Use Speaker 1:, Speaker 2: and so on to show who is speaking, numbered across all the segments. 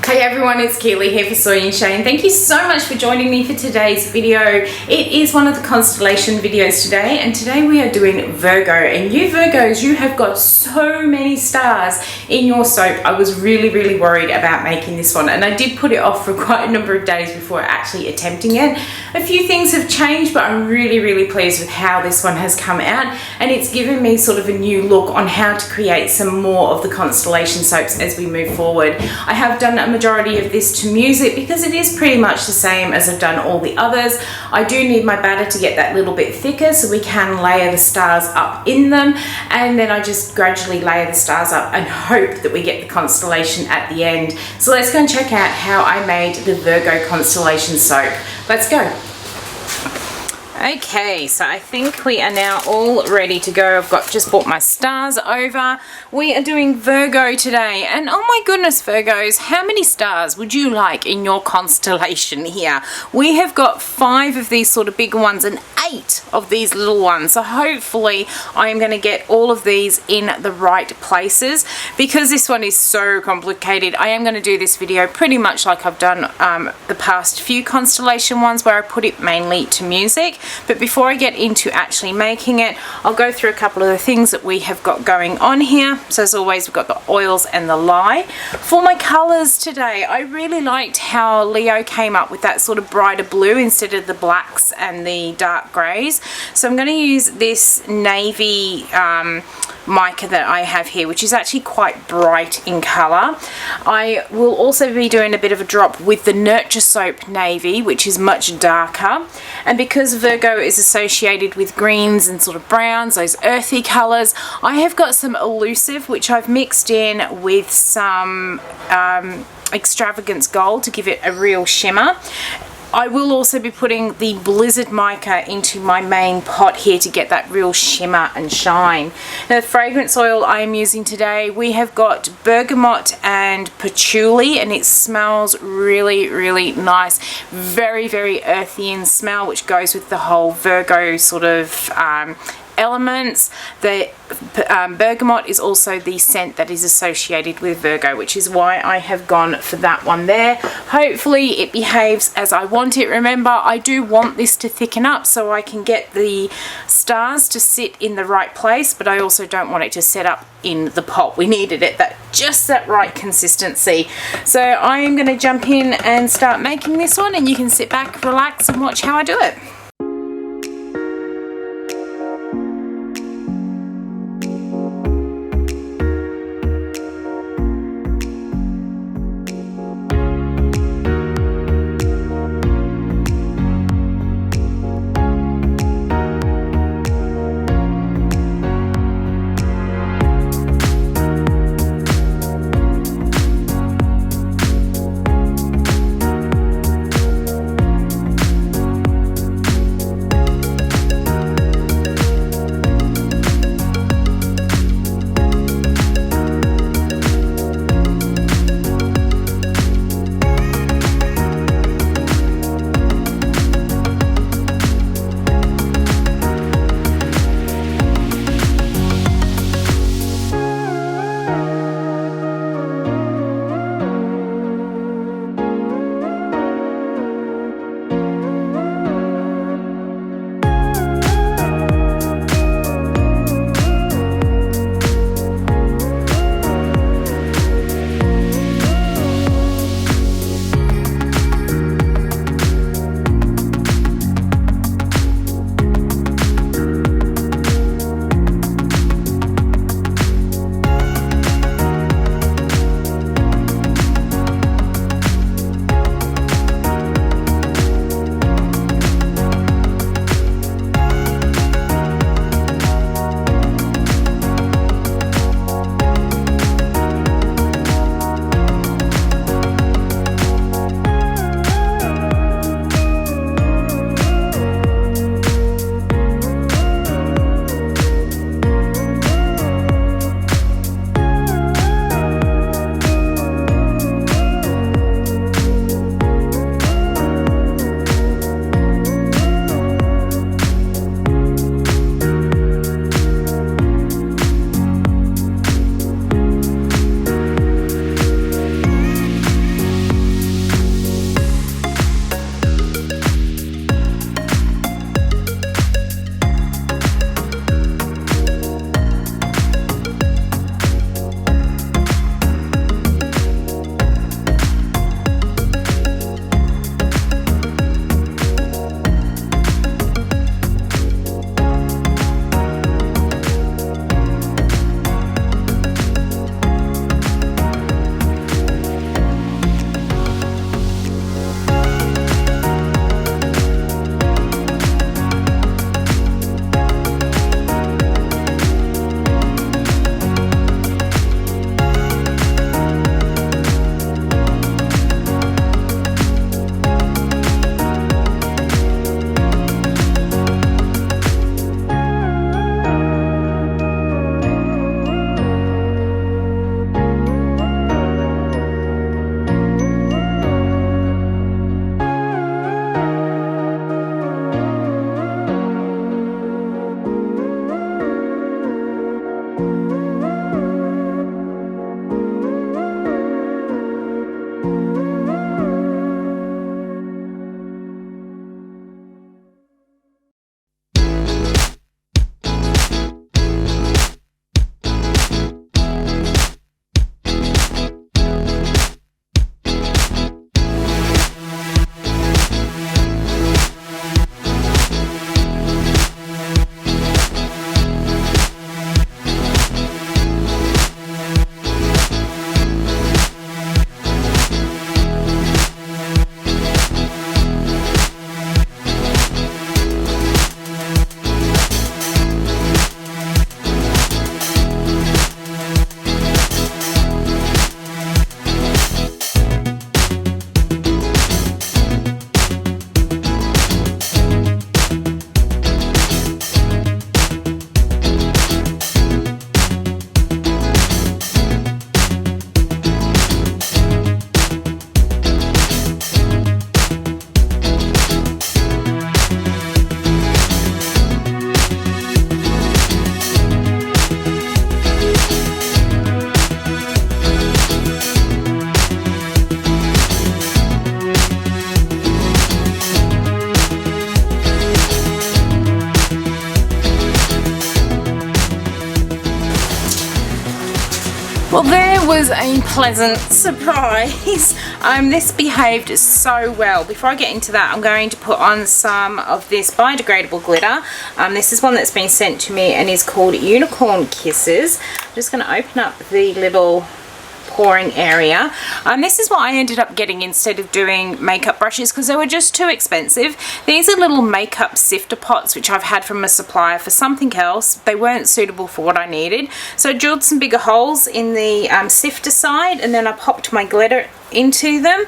Speaker 1: Hey everyone, it's Keely here for Soy and Shea, and thank you so much for joining me for today's video. It is one of the constellation videos today, and today we are doing Virgo. And you Virgos, you have got so many stars in your soap. I was really worried about making this one, and I did put it off for quite a number of days before actually attempting it. A few things have changed, but I'm really pleased with how this one has come out, and it's given me sort of a new look on how to create some more of the constellation soaps as we move forward. I have done a majority of this to music because it is pretty much the same as I've done all the others. I do need my batter to get that little bit thicker so we can layer the stars up in them, and then I just gradually layer the stars up and hope that we get the constellation at the end. So let's go and check out how I made the Virgo constellation soap. Let's go. Okay, so I think we are now all ready to go. I've just brought my stars over. We are doing Virgo today, and oh my goodness, Virgos, how many stars would you like in your constellation here? We have got 5 of these sort of bigger ones and 8 of these little ones, so hopefully I am going to get all of these in the right places. Because this one is so complicated, I am going to do this video pretty much like I've done the past few constellation ones, where I put it mainly to music. But before I get into actually making it, I'll go through a couple of the things that we have got going on here. So as always, we've got the oils and the lye. For my colours today, I really liked how Leo came up with that sort of brighter blue instead of the blacks and the dark greys. So I'm going to use this navy mica that I have here, which is actually quite bright in colour. I will also be doing a bit of a drop with the Nurture Soap Navy, which is much darker. And because Virgo is associated with greens and sort of browns, those earthy colours, I have got some elusive, which I've mixed in with some extravagance gold to give it a real shimmer. I will also be putting the Blizzard mica into my main pot here to get that real shimmer and shine. Now, the fragrance oil I am using today, we have got bergamot and patchouli, and it smells really nice. Very earthy in smell, which goes with the whole Virgo sort of elements. The bergamot is also the scent that is associated with Virgo, which is why I have gone for that one there. Hopefully it behaves as I want it. Remember, I do want this to thicken up so I can get the stars to sit in the right place, but I also don't want it to set up in the pot. We needed it just that right consistency. So I am going to jump in and start making this one, and you can sit back, relax and watch how I do it. Well, there was a pleasant surprise. This behaved so well. Before I get into that, I'm going to put on some of this biodegradable glitter. This is one that's been sent to me and is called Unicorn Kisses. I'm just going to open up the little pouring area. This is what I ended up getting instead of doing makeup brushes because they were just too expensive. These are little makeup sifter pots which I've had from a supplier for something else. They weren't suitable for what I needed, so I drilled some bigger holes in the sifter side, and then I popped my glitter into them,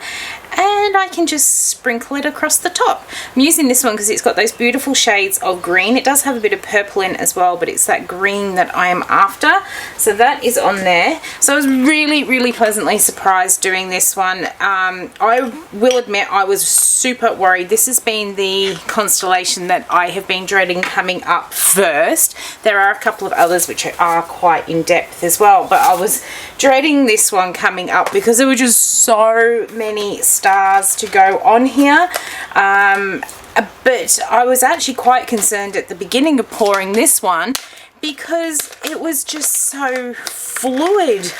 Speaker 1: and I can just sprinkle it across the top. I'm using this one because it's got those beautiful shades of green. It does have a bit of purple in as well, but it's that green that I am after. So that is on there. So I was really pleasantly surprised doing this one. I will admit I was super worried. This has been the constellation that I have been dreading coming up first. There are a couple of others which are quite in depth as well, but I was dreading this one coming up because there were just so many stars to go on here. But I was actually quite concerned at the beginning of pouring this one because it was just so fluid.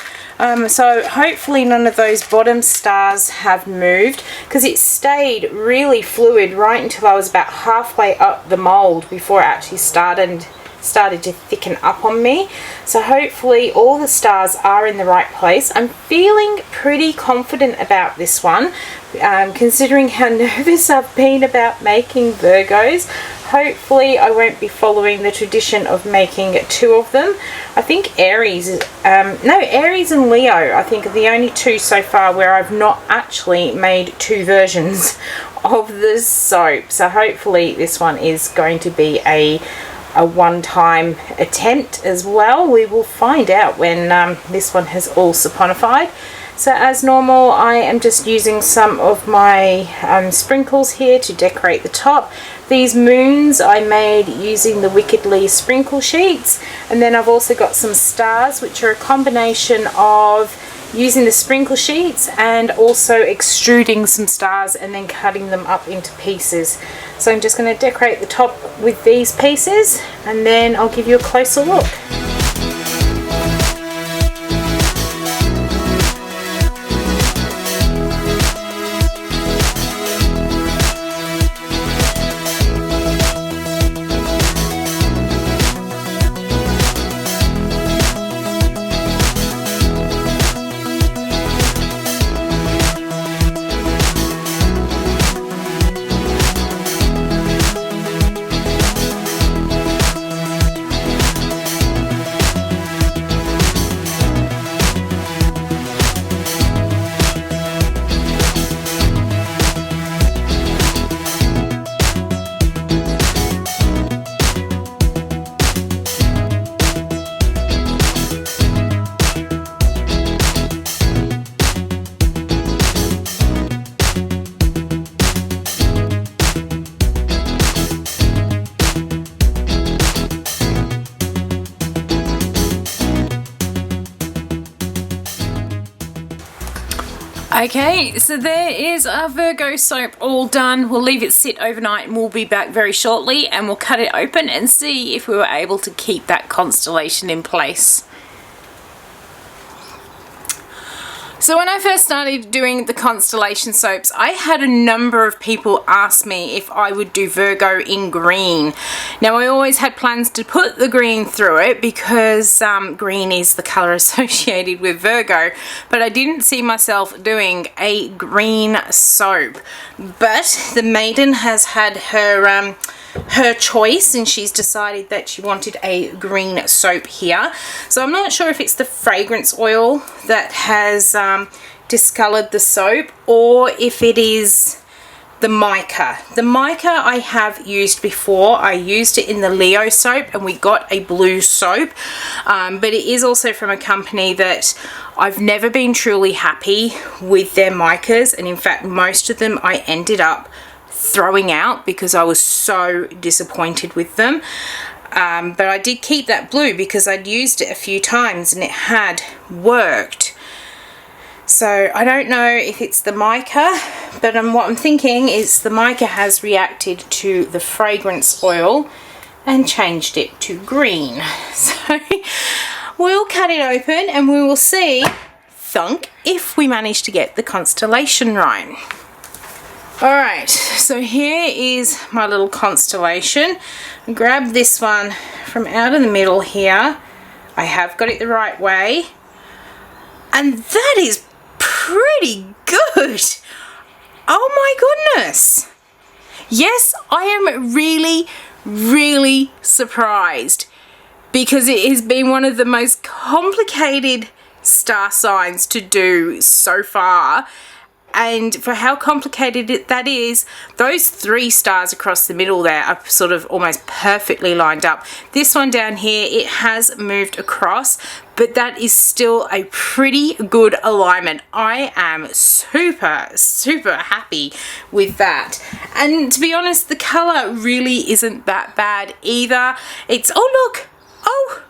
Speaker 1: So hopefully none of those bottom stars have moved, because it stayed really fluid right until I was about halfway up the mold before it actually started to thicken up on me. So hopefully all the stars are in the right place. I'm feeling pretty confident about this one, considering how nervous I've been about making Virgos. Hopefully I won't be following the tradition of making two of them. I think Aries and Leo I think are the only two so far where I've not actually made two versions of the soap. So hopefully this one is going to be a one-time attempt as well. We will find out when this one has all saponified. So as normal, I am just using some of my sprinkles here to decorate the top. These moons I made using the Wickedly sprinkle sheets, and then I've also got some stars which are a combination of using the sprinkle sheets and also extruding some stars and then cutting them up into pieces. So I'm just going to decorate the top with these pieces, and then I'll give you a closer look. Okay, so there is our Virgo soap all done. We'll leave it sit overnight and we'll be back very shortly, and we'll cut it open and see if we were able to keep that constellation in place. So when I first started doing the constellation soaps, I had a number of people ask me if I would do Virgo in green. Now I always had plans to put the green through it because green is the colour associated with Virgo, but I didn't see myself doing a green soap. But the maiden has had her choice, and she's decided that she wanted a green soap here. So I'm not sure if it's the fragrance oil that has discoloured the soap, or if it is the mica. The mica I have used before. I used it in the Leo soap and we got a blue soap, but it is also from a company that I've never been truly happy with their micas, and in fact most of them I ended up throwing out because I was so disappointed with them. But I did keep that blue because I'd used it a few times and it had worked. So I don't know if it's the mica, but what I'm thinking is the mica has reacted to the fragrance oil and changed it to green. So we'll cut it open and we will see, thunk, if we manage to get the constellation right. Alright, so here is my little constellation. Grab this one from out of the middle here. I have got it the right way. And that is pretty good. Oh my goodness. Yes, I am really, really surprised because it has been one of the most complicated star signs to do so far. And for how complicated that is, those 3 stars across the middle there are sort of almost perfectly lined up. This one down here, it has moved across, but that is still a pretty good alignment. I am super, super happy with that. And to be honest, the color really isn't that bad either. It's, oh look, oh,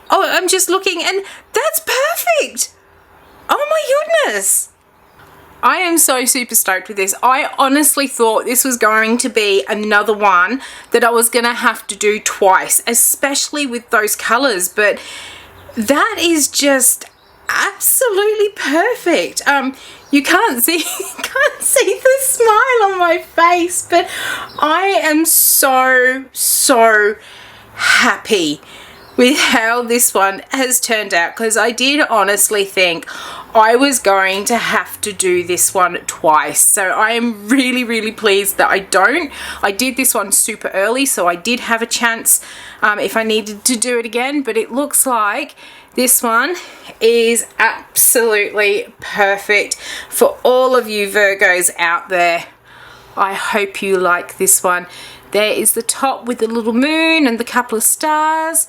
Speaker 1: I'm just looking and that's perfect. Oh my goodness. I am so super stoked with this. I honestly thought this was going to be another one that I was going to have to do twice, especially with those colors, but that is just absolutely perfect. You can't see the smile on my face, but I am so happy with how this one has turned out, because I did honestly think I was going to have to do this one twice. So I am really, really pleased that I don't. I did this one super early, so I did have a chance if I needed to do it again, but it looks like this one is absolutely perfect for all of you Virgos out there. I hope you like this one. There is the top with the little moon and the couple of stars.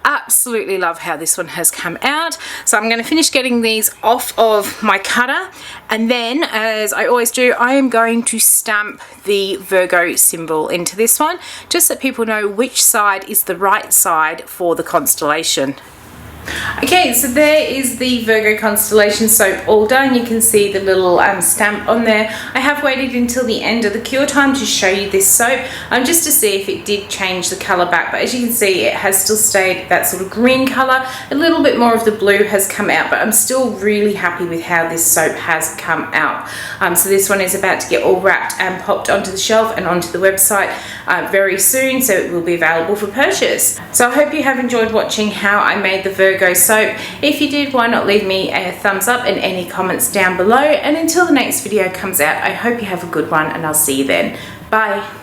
Speaker 1: Absolutely love how this one has come out. So I'm going to finish getting these off of my cutter, and then, as I always do, I am going to stamp the Virgo symbol into this one, just so people know which side is the right side for the constellation. Okay, so there is the Virgo constellation soap all done. You can see the little stamp on there. I have waited until the end of the cure time to show you this soap, just to see if it did change the colour back, but as you can see it has still stayed that sort of green colour. A little bit more of the blue has come out, but I'm still really happy with how this soap has come out. So this one is about to get all wrapped and popped onto the shelf and onto the website very soon, so it will be available for purchase. So I hope you have enjoyed watching how I made the Virgo soap. If you did, why not leave me a thumbs up and any comments down below, and until the next video comes out, I hope you have a good one and I'll see you then. Bye.